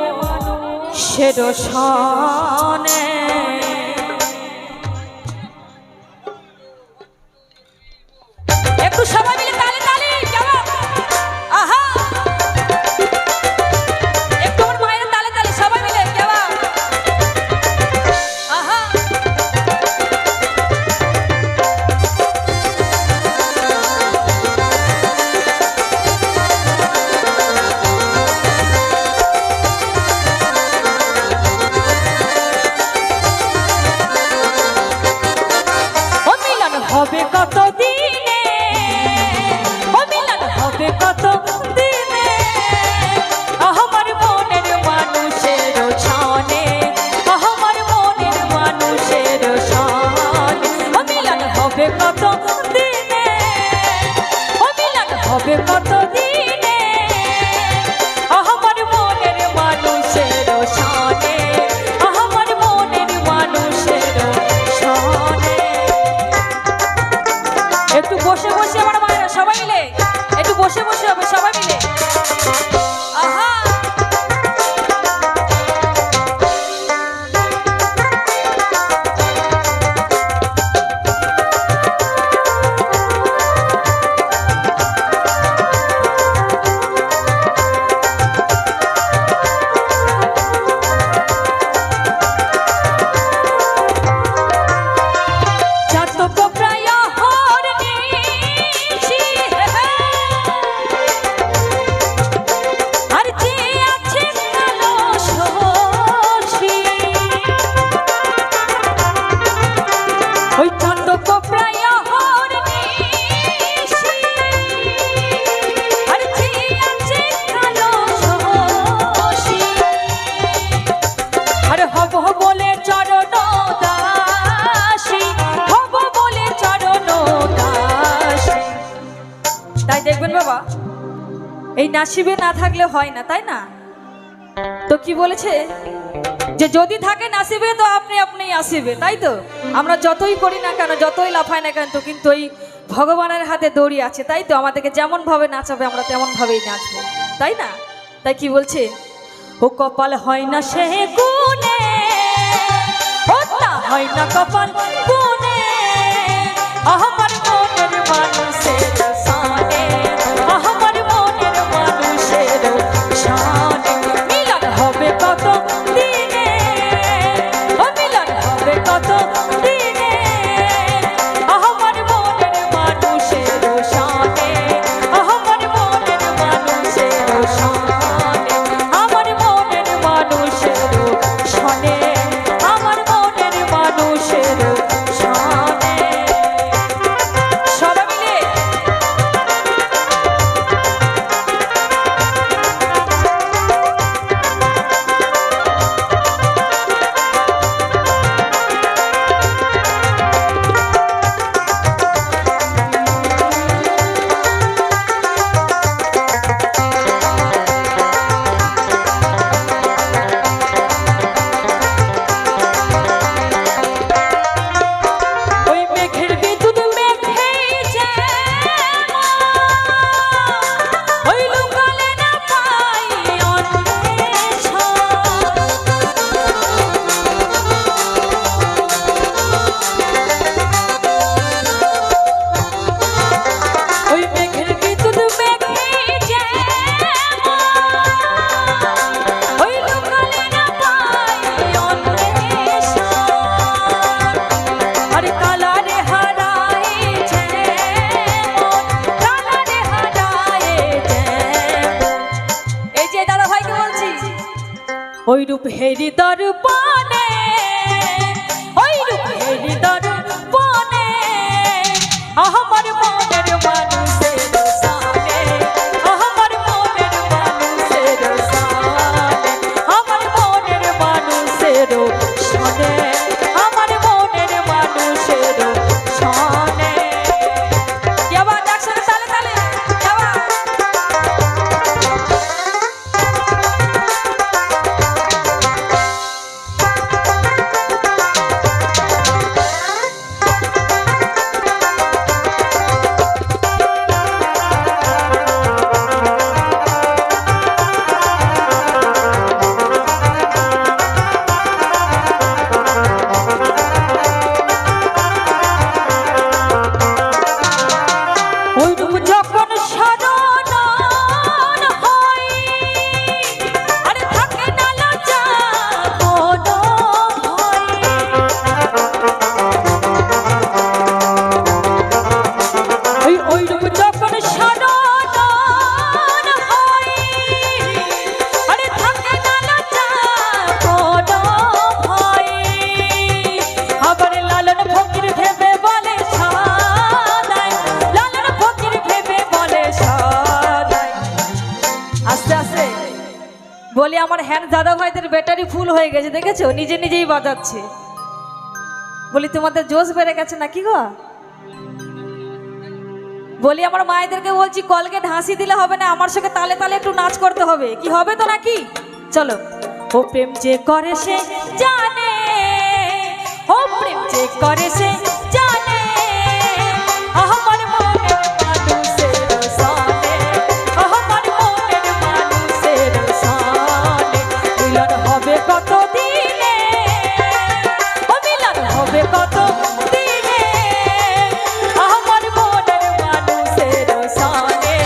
মানুষের সনে একটু সবাই মিলে তালে তালে কেমন আহা একটু আমার মায়ের তালে তালে সবাই মিলে কেমন আহা হবে কত দিনে ও মিলন হবে কত দিনে আমার মনের মানুষের ছনে আমার মনের মানুষের ছনে ও মিলন হবে কত দিনে ও মিলন হবে কত দিনে আমার মনের মানুষের ছনে আমার মনের মানুষের ছনে একটু বসে বসে আমার মায়েরা সবাই মিলে একটু বসে বসে হবে সবাই মিলে আহা দেখবেন বাবা এই নাসিবে না থাকলে হয় না তাই না তো কি বলেছে যে যদি থাকে নাসিবে তো আপনি আপনিই আসিবে তাই তো আমরা যতই করি না কেন যতই লাফাই না কেন তো কিন্তু ওই ভগবানের হাতে দড়ি আছে তাই তো আমাদেরকে যেমন ভাবে নাচাবে আমরা তেমন ভাবেই নাচবো তাই না তাই কি বলছে ও কপাল হয় না সে গুনে ও না হয় না কপাল গুনে আমার মনের মানুষের সানে আমার মনের মানুষের সানে মিলন হবে কত দিনে ও মিলন হবে কত দিনে আমার মনের মানুষের সানে আমার মনের মানুষের সানে আমার মনের মানুষের সানে আমার মনের মানুষের সানে সবাই মিলে ওই রূপ হেরি দর্পণে ওই রূপ হেরি দর্পণে আমার মনের মানুষের সানে আমার মনের মানুষের সানে আমার মনের মানুষের সানে আমার মনের মানুষের সানে কেবা ডাকছেন তালে তালে কেবা যখন সাধনার হয়, আরে থাকে না লজ্জা কোনো ভয়। ওই রূপ যখন সাধনার হয়, আরে থাকে না লজ্জা কোনো ভয়। আবার লালন ফকির ভেবে বলে সাদাই, লালন ফকির ভেবে বলে সাদাই। আস্তে আস্তে বলি আমার হ্যান্ড দাদা ভাইদের ব্যাটারি ফুল হয়ে গেছে, দেখেছো নিজে নিজেই বাজাচ্ছে। বলি তোমাদের জোশ বেড়ে গেছে নাকি গো? বলি আমার মায়েদেরকে বলছি কলগেট হাসি দিলে হবে না, আমার সঙ্গে তালে তালে একটু নাচ করতে হবে, কি হবে তো নাকি? চলো। ও প্রেম যে করে সে জানে, ও প্রেম যে করে সে জানে, আমার মনের মানুষের সানে, আমার মনের মানুষের সানে। মিলন হবে কত দিনে, ও মিলন হবে কত দিনে, আমার মনের মানুষের সানে,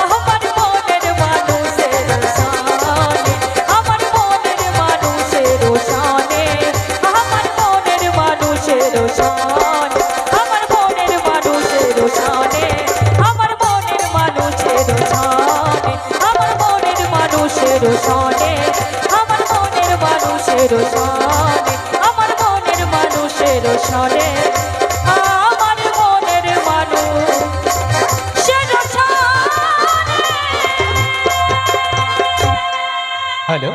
আমার মনের মানুষের সানে, আমার মনের মানুষের সানে, আমার মনের মানুষের সানে, আমার মনের মানুষের সানে, আমার মনের মানুষের সানে, আমার মনের মানুষের সানে, আমার মনের মানুষের সানে, আমার মনের মানুষের সানে, আমার মনের মানুষের সানে। হ্যালো।